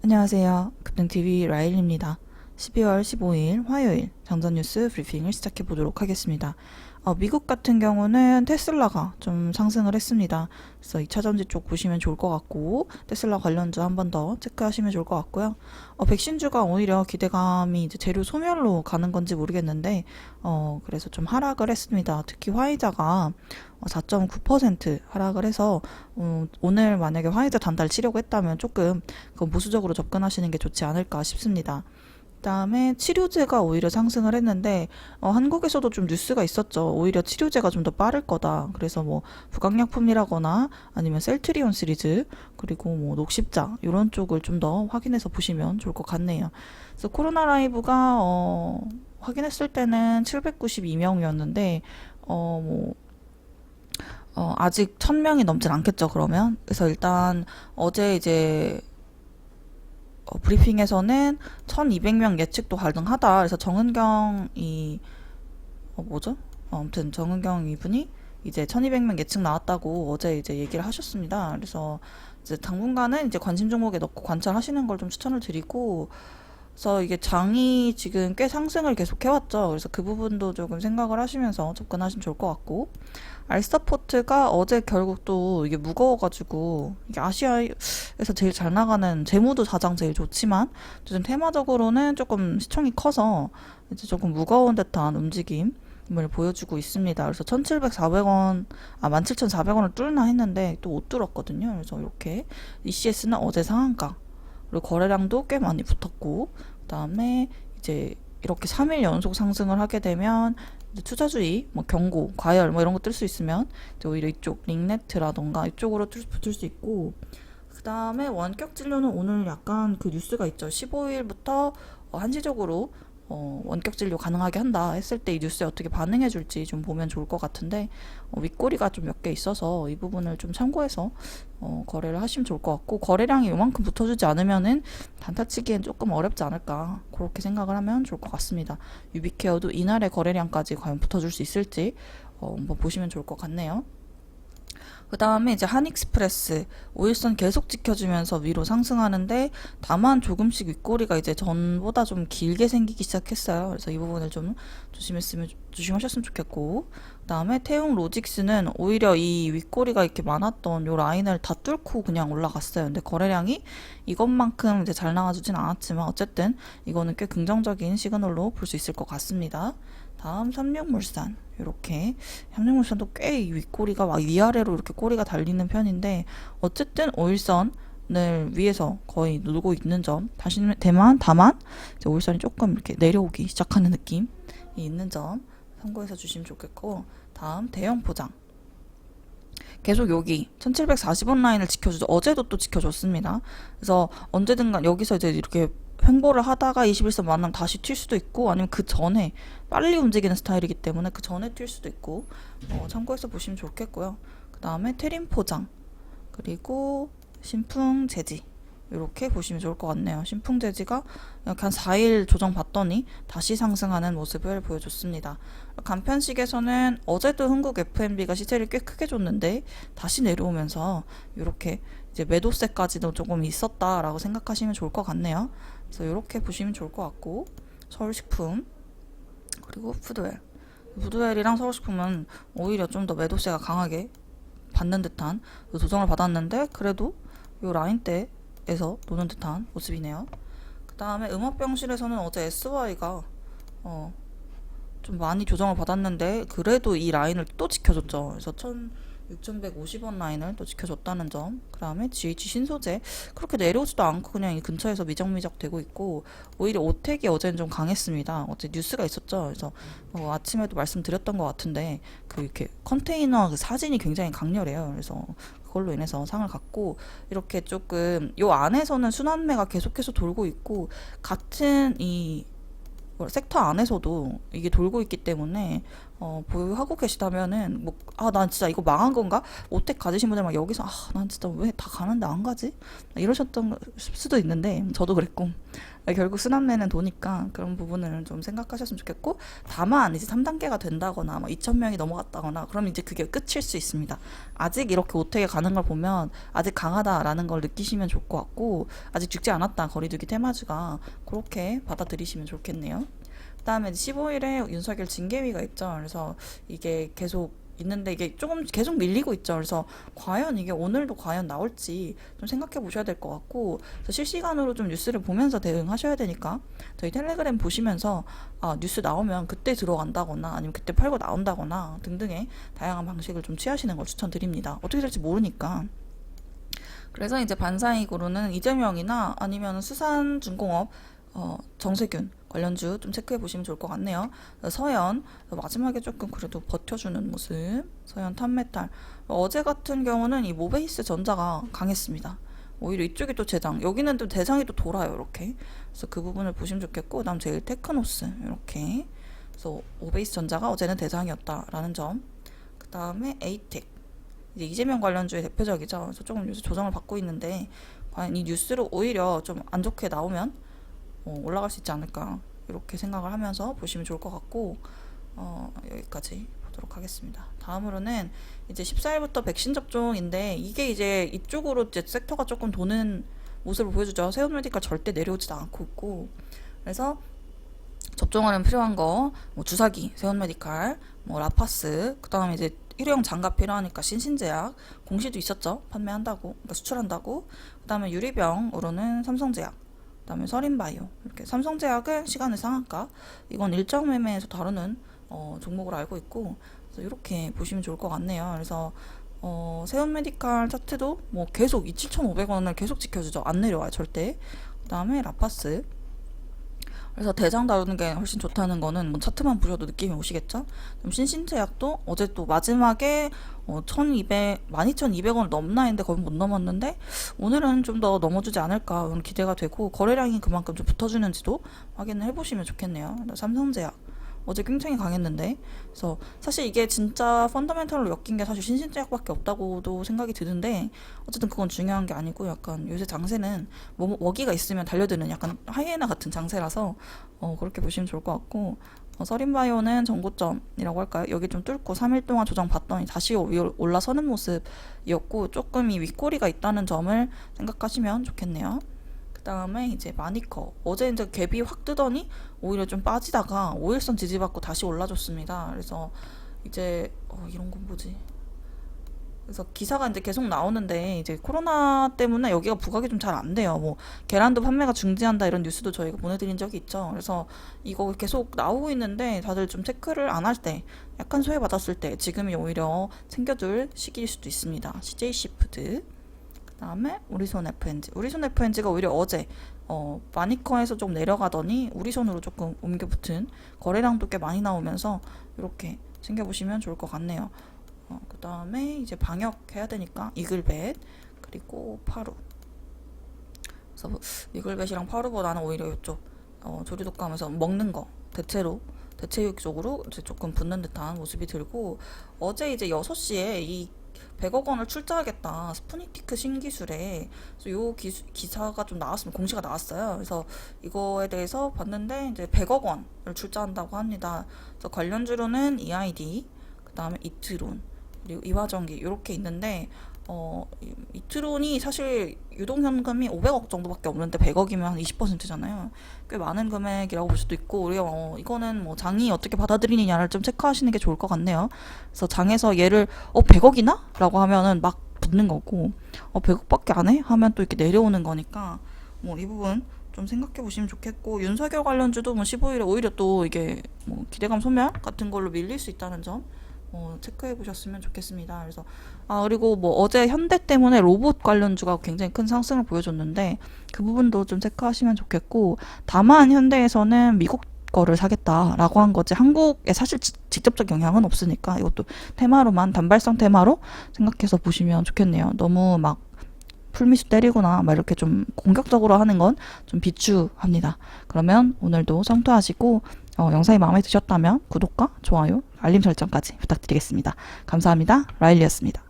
안녕하세요. 급등TV 라일입니다. 12월 15일 화요일 장전 뉴스 브리핑을 시작해 보도록 하겠습니다. 미국 같은 경우는 테슬라가 좀 상승을 했습니다. 그래서 2차전지 쪽 보시면 좋을 것 같고, 테슬라 관련주 한 번 더 체크하시면 좋을 것 같고요. 백신주가 오히려 기대감이 이제 재료 소멸로 가는 건지 모르겠는데, 그래서 좀 하락을 했습니다. 특히 화이자가 4.9% 하락을 해서, 오늘 만약에 화이자 단달 치려고 했다면 조금 보수적으로 접근하시는 게 좋지 않을까 싶습니다. 그다음에 치료제가 오히려 상승을 했는데, 한국에서도 좀 뉴스가 있었죠. 오히려 치료제가 좀 더 빠를 거다. 그래서 뭐 부강약품이라거나 아니면 셀트리온 시리즈, 그리고 뭐 녹십자 이런 쪽을 좀 더 확인해서 보시면 좋을 것 같네요. 그래서 코로나 라이브가 확인했을 때는 792명이었는데 아직 1000명이 넘진 않겠죠, 그러면. 그래서 일단 어제 이제 브리핑에서는 1200명 예측도 가능하다. 그래서 정은경이 뭐죠? 아무튼 정은경 이분이 이제 1200명 예측 나왔다고 어제 이제 얘기를 하셨습니다. 그래서 이제 당분간은 이제 관심 종목에 넣고 관찰하시는 걸 좀 추천을 드리고, 그래서 이게 장이 지금 꽤 상승을 계속 해왔죠. 그래서 그 부분도 조금 생각을 하시면서 접근하시면 좋을 것 같고, 알스타포트가 어제 결국 또 이게 무거워가지고, 이게 아시아에서 제일 잘 나가는, 재무도 가장 제일 좋지만 요즘 테마적으로는 조금 시총이 커서 이제 조금 무거운 듯한 움직임을 보여주고 있습니다. 그래서 17,400원, 17,400원을 뚫나 했는데 또 못 뚫었거든요. 그래서 이렇게 ECS는 어제 상한가, 그리고 거래량도 꽤 많이 붙었고, 그다음에 이제 이렇게 3일 연속 상승을 하게 되면 이제 투자주의, 뭐 경고, 과열 뭐 이런 거 뜰 수 있으면 이제 오히려 이쪽 링네트라던가 이쪽으로 붙을 수 있고, 그다음에 원격 진료는 오늘 약간 그 뉴스가 있죠. 15일부터 한시적으로 원격 진료 가능하게 한다 했을 때 이 뉴스에 어떻게 반응해 줄지 좀 보면 좋을 것 같은데, 윗꼬리가 좀 몇 개 있어서 이 부분을 좀 참고해서 거래를 하시면 좋을 것 같고, 거래량이 요만큼 붙어주지 않으면은 단타치기엔 조금 어렵지 않을까, 그렇게 생각을 하면 좋을 것 같습니다. 유비케어도 이날의 거래량까지 과연 붙어줄 수 있을지 한번 보시면 좋을 것 같네요. 그 다음에 이제 한익스프레스 오일선 계속 지켜주면서 위로 상승하는데, 다만 조금씩 윗꼬리가 이제 전보다 좀 길게 생기기 시작했어요. 그래서 이 부분을 좀 조심하셨으면 좋겠고, 그 다음에 태웅 로직스는 오히려 이 윗꼬리가 이렇게 많았던 요 라인을 다 뚫고 그냥 올라갔어요. 근데 거래량이 이것만큼 이제 잘 나와주진 않았지만 어쨌든 이거는 꽤 긍정적인 시그널로 볼 수 있을 것 같습니다. 다음 삼육물산, 이렇게 삼육물산도 꽤 윗꼬리가 막 위아래로 이렇게 꼬리가 달리는 편인데, 어쨌든 오일선을 위에서 거의 누르고 있는 점, 다만 이제 오일선이 조금 이렇게 내려오기 시작하는 느낌이 있는 점 참고해서 주시면 좋겠고, 다음 대형 포장, 계속 여기 1740원 라인을 지켜주죠. 어제도 또 지켜줬습니다. 그래서 언제든가 여기서 이제 이렇게 횡보를 하다가 21선 만나면 다시 튈 수도 있고, 아니면 그 전에 빨리 움직이는 스타일이기 때문에 그 전에 튈 수도 있고, 참고해서 보시면 좋겠고요. 그 다음에 테림 포장, 그리고 신풍 재지, 이렇게 보시면 좋을 것 같네요. 신풍 재지가 이렇게 한 4일 조정 받더니 다시 상승하는 모습을 보여줬습니다. 간편식에서는 어제도 흥국 FMB가 시세를 꽤 크게 줬는데 다시 내려오면서 이렇게 이제 매도세까지도 조금 있었다라고 생각하시면 좋을 것 같네요. 그래서 이렇게 보시면 좋을 것 같고, 서울식품, 그리고 푸드웰이랑 서울식품은 오히려 좀 더 매도세가 강하게 받는 듯한 조정을 받았는데, 그래도 이 라인대에서 노는 듯한 모습이네요. 그 다음에 음압병실에서는 어제 SY가 좀 많이 조정을 받았는데 그래도 이 라인을 또 지켜줬죠. 그래서 6150원 라인을 또 지켜줬다는 점. 그 다음에 GH 신소재 그렇게 내려오지도 않고 그냥 이 근처에서 미적미적 되고 있고, 오히려 오텍이 어제는 좀 강했습니다. 어제 뉴스가 있었죠. 그래서 아침에도 말씀드렸던 것 같은데, 그 이렇게 컨테이너 그 사진이 굉장히 강렬해요. 그래서 그걸로 인해서 상을 갖고, 이렇게 조금 요 안에서는 순환매가 계속해서 돌고 있고, 같은 이 섹터 안에서도 이게 돌고 있기 때문에 보유하고 계시다면은 뭐 난 진짜 이거 망한 건가? 오택 가지신 분들 막 여기서 난 진짜 왜 다 가는데 안 가지? 이러셨던 수도 있는데 저도 그랬고 결국 수납내는 도니까 그런 부분을 좀 생각하셨으면 좋겠고, 다만 이제 3단계가 된다거나 뭐 2,000명이 넘어갔다거나 그러면 이제 그게 끝일 수 있습니다. 아직 이렇게 오택에 가는 걸 보면 아직 강하다라는 걸 느끼시면 좋을 것 같고, 아직 죽지 않았다 거리두기 테마주가, 그렇게 받아들이시면 좋겠네요. 그다음에 15일에 윤석열 징계위가 있죠. 그래서 이게 계속 있는데 이게 조금 계속 밀리고 있죠. 그래서 과연 이게 오늘도 과연 나올지 좀 생각해 보셔야 될 것 같고, 그래서 실시간으로 좀 뉴스를 보면서 대응하셔야 되니까 저희 텔레그램 보시면서 뉴스 나오면 그때 들어간다거나 아니면 그때 팔고 나온다거나 등등의 다양한 방식을 좀 취하시는 걸 추천드립니다. 어떻게 될지 모르니까. 그래서 이제 반사이익으로는 이재명이나 아니면 수산중공업 정세균 관련주 좀 체크해 보시면 좋을 것 같네요. 서현 마지막에 조금 그래도 버텨주는 모습. 서현 탄메탈. 어제 같은 경우는 이 모베이스 전자가 강했습니다. 오히려 이쪽이 또 재장, 여기는 또 대상이 또 돌아요, 이렇게. 그래서 그 부분을 보시면 좋겠고, 그다음 제일 테크노스 이렇게. 그래서 오베이스 전자가 어제는 대상이었다라는 점. 그다음에 에이텍. 이제 이재명 관련주의 대표적이죠. 그래서 조금 요새 조정을 받고 있는데, 과연 이 뉴스로 오히려 좀 안 좋게 나오면 올라갈 수 있지 않을까, 이렇게 생각을 하면서 보시면 좋을 것 같고, 여기까지 보도록 하겠습니다. 다음으로는 이제 14일부터 백신 접종인데, 이게 이제 이쪽으로 이제 섹터가 조금 도는 모습을 보여주죠. 세운메디칼 절대 내려오지도 않고 있고, 그래서 접종하려면 필요한 거, 뭐 주사기, 세운메디칼, 뭐 라파스, 그 다음에 이제 일회용 장갑 필요하니까 신신제약, 공시도 있었죠. 판매한다고, 그러니까 수출한다고. 그 다음에 유리병으로는 삼성제약, 그다음에 서린바이오, 이렇게 삼성제약은 시간의 상한가, 이건 일정 매매에서 다루는 종목으로 알고 있고, 그래서 이렇게 보시면 좋을 것 같네요. 그래서 세운메디칼 차트도 뭐 계속 이 7,500원을 계속 지켜주죠. 안 내려와요, 절대. 그다음에 라파스. 그래서 대장 다루는 게 훨씬 좋다는 거는 뭐 차트만 보셔도 느낌이 오시겠죠? 그럼 신신제약도 어제 또 마지막에 12,200원을 넘나 했는데 거의 못 넘었는데, 오늘은 좀 더 넘어주지 않을까 그런 기대가 되고, 거래량이 그만큼 좀 붙어주는지도 확인을 해보시면 좋겠네요. 삼성제약 어제 굉장히 강했는데, 그래서 사실 이게 진짜 펀더멘털로 엮인 게 사실 신신제약밖에 없다고도 생각이 드는데, 어쨌든 그건 중요한 게 아니고, 약간 요새 장세는 뭐 먹이가 있으면 달려드는 약간 하이에나 같은 장세라서 그렇게 보시면 좋을 것 같고, 서린바이오는 전고점이라고 할까요? 여기 좀 뚫고 3일 동안 조정 받더니 다시 올라서는 모습이었고, 조금 이 윗꼬리가 있다는 점을 생각하시면 좋겠네요. 그 다음에 이제 마니커, 어제 이제 갭이 확 뜨더니 오히려 좀 빠지다가 5일선 지지받고 다시 올라줬습니다. 그래서 이제 이런 건 뭐지? 그래서 기사가 이제 계속 나오는데, 이제 코로나 때문에 여기가 부각이 좀 잘 안 돼요. 뭐 계란도 판매가 중지한다 이런 뉴스도 저희가 보내드린 적이 있죠. 그래서 이거 계속 나오고 있는데 다들 좀 체크를 안 할 때, 약간 소외받았을 때 지금이 오히려 챙겨둘 시기일 수도 있습니다. CJ시푸드. 그다음에 우리손 FNG. 우리손 FNG가 오히려 어제 마니커에서 좀 내려가더니 우리손으로 조금 옮겨 붙은, 거래량도 꽤 많이 나오면서 이렇게 챙겨보시면 좋을 것 같네요. 그다음에 이제 방역 해야 되니까 이글벳, 그리고 파루. 그래서 이글벳이랑 파루보다는 오히려 이쪽 조리독감에서 먹는 거 대체육 쪽으로 이제 조금 붙는 듯한 모습이 들고, 어제 이제 6시에 이 100억 원을 출자하겠다, 스푸니티크 신기술에. 그래서 요 기사가 좀 나왔으면, 공시가 나왔어요. 그래서 이거에 대해서 봤는데 이제 100억 원을 출자한다고 합니다. 그래서 관련주로는 EID, 그 다음에 이트론, 그리고 이화전기 이렇게 있는데, 이트론이 사실 유동현금이 500억 정도밖에 없는데 100억이면 한 20%잖아요. 꽤 많은 금액이라고 볼 수도 있고, 우리가 이거는 뭐 장이 어떻게 받아들이느냐를 좀 체크하시는 게 좋을 것 같네요. 그래서 장에서 얘를 100억이나? 라고 하면은 막 붙는 거고, 100억밖에 안 해? 하면 또 이렇게 내려오는 거니까, 뭐 이 부분 좀 생각해 보시면 좋겠고, 윤석열 관련주도 뭐 15일에 오히려 또 이게 뭐 기대감 소멸 같은 걸로 밀릴 수 있다는 점 체크해 보셨으면 좋겠습니다. 그래서 그리고 뭐 어제 현대 때문에 로봇 관련주가 굉장히 큰 상승을 보여줬는데, 그 부분도 좀 체크하시면 좋겠고, 다만 현대에서는 미국 거를 사겠다라고 한 거지 한국에 사실 직접적 영향은 없으니까, 이것도 테마로만, 단발성 테마로 생각해서 보시면 좋겠네요. 너무 막 풀미수 때리거나 막 이렇게 좀 공격적으로 하는 건 좀 비추합니다. 그러면 오늘도 성투하시고 영상이 마음에 드셨다면 구독과 좋아요, 알림 설정까지 부탁드리겠습니다. 감사합니다. 라일리였습니다.